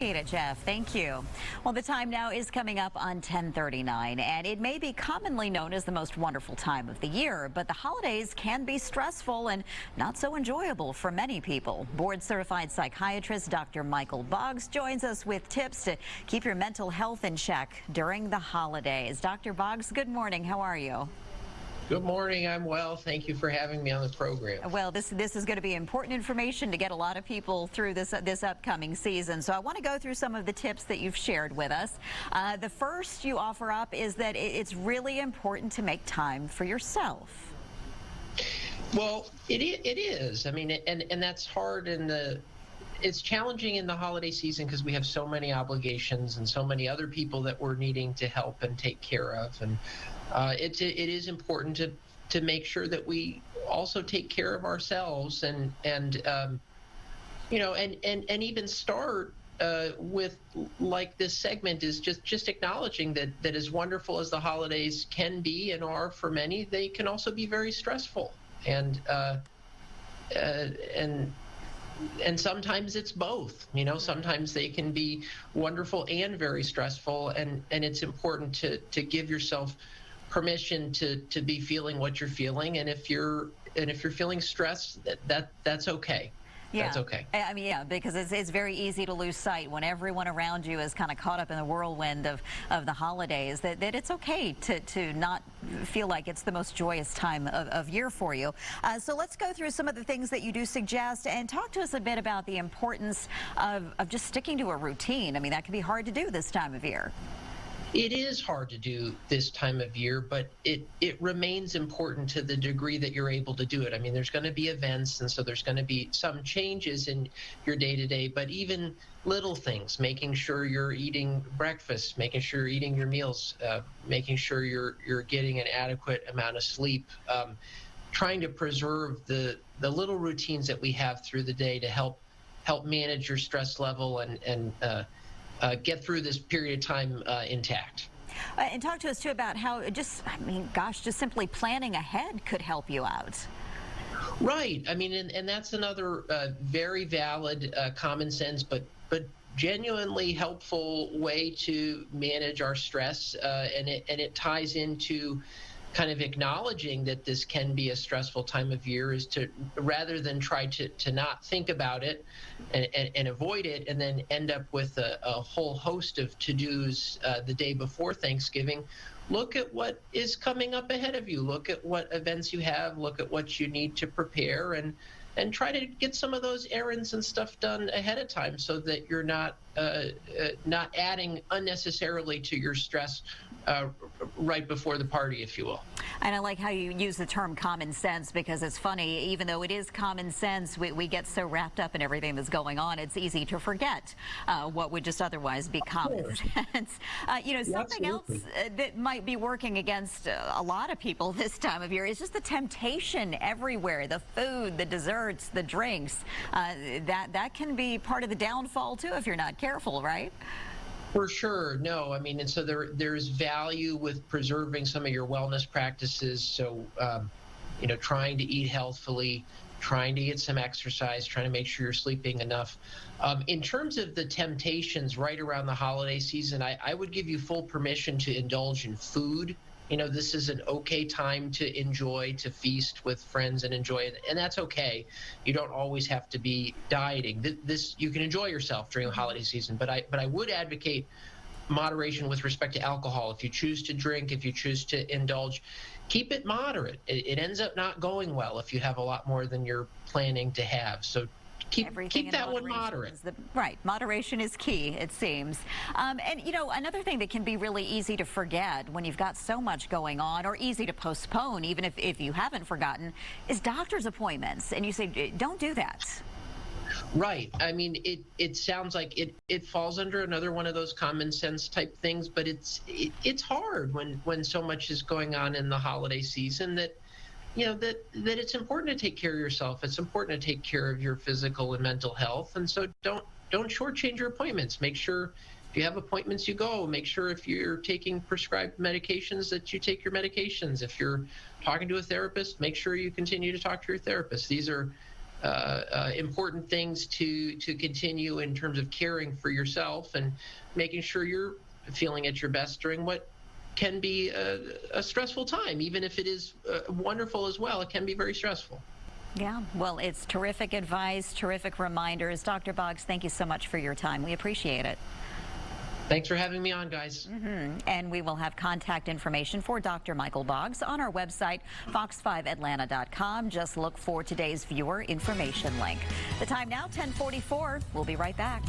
Appreciate it, Jeff. Thank you. Well, the time now is coming up on 10:39, and it may be commonly known as the most wonderful time of the year, but the holidays can be stressful and not so enjoyable for many people. Board-certified psychiatrist Dr. Michael Boggs joins us with tips to keep your mental health in check during the holidays. Dr. Boggs, good morning. How are you? Good morning. I'm well. Thank you for having me on the program. Well, this is going to be important information to get a lot of people through this upcoming season. So I want to go through some of the tips that you've shared with us. The first you offer up is that it's really important to make time for yourself. Well, it is. I mean, and that's hard it's challenging in the holiday season because we have so many obligations and so many other people that we're needing to help and take care of. And it is important to make sure that we also take care of ourselves and even start with, like, this segment is just acknowledging that as wonderful as the holidays can be and are for many, they can also be very stressful. And sometimes it's both. Sometimes they can be wonderful and very stressful, and it's important to give yourself permission to be feeling what you're feeling, and if you're feeling stressed, that's okay. Yeah. That's okay. I mean, yeah, because it's very easy to lose sight when everyone around you is kind of caught up in the whirlwind of the holidays, that it's okay to not feel like it's the most joyous time of year for you. So let's go through some of the things that you do suggest and talk to us a bit about the importance of just sticking to a routine. I mean, that can be hard to do this time of year. It is hard to do this time of year, but it remains important to the degree that you're able to do it. I mean, there's going to be events, and so there's going to be some changes in your day-to-day, but even little things, making sure you're eating breakfast, making sure you're eating your meals, making sure you're getting an adequate amount of sleep, trying to preserve the little routines that we have through the day to help manage your stress level and get through this period of time intact. And talk to us, too, about how just simply planning ahead could help you out. Right. I mean, and that's another very valid, common sense, but genuinely helpful way to manage our stress, and it ties into kind of acknowledging that this can be a stressful time of year, is to, rather than try to not think about it and avoid it and then end up with a whole host of to-dos the day before Thanksgiving, look at what is coming up ahead of you. Look at what events you have, look at what you need to prepare, and try to get some of those errands and stuff done ahead of time so that you're not adding unnecessarily to your stress right before the party, if you will. And I like how you use the term common sense, because it's funny, even though it is common sense, we get so wrapped up in everything that's going on, it's easy to forget what would just otherwise be common sense. Something else that might be working against a lot of people this time of year is just the temptation everywhere, the food, the desserts, the drinks. That can be part of the downfall, too, if you're not careful, right? For sure. No, I mean, and so there's value with preserving some of your wellness practices. So, trying to eat healthfully, trying to get some exercise, trying to make sure you're sleeping enough. In terms of the temptations right around the holiday season, I would give you full permission to indulge in food. This is an okay time to enjoy, to feast with friends and enjoy it, and that's okay. You don't always have to be dieting. You can enjoy yourself during the holiday season, but I would advocate moderation with respect to alcohol. If you choose to drink, if you choose to indulge, keep it moderate. It ends up not going well if you have a lot more than you're planning to have. So keep that one moderate. Right. Moderation is key, it seems. Another thing that can be really easy to forget when you've got so much going on, or easy to postpone, even if you haven't forgotten, is doctor's appointments. And you say, don't do that. Right. I mean, it sounds like it falls under another one of those common sense type things, but it's hard when so much is going on in the holiday season that it's important to take care of yourself. It's important to take care of your physical and mental health. And so don't shortchange your appointments. Make sure if you have appointments, you go. Make sure if you're taking prescribed medications that you take your medications. If you're talking to a therapist, make sure you continue to talk to your therapist. These are important things to continue in terms of caring for yourself and making sure you're feeling at your best during what can be a stressful time. Even if it is wonderful as well, it can be very stressful. Yeah, well, it's terrific advice, terrific reminders. Dr. Boggs, thank you so much for your time. We appreciate it. Thanks for having me on, guys. And we will have contact information for Dr. Michael Boggs on our website, fox5atlanta.com. Just look for today's viewer information link. The time now, 10:44. We'll be right back.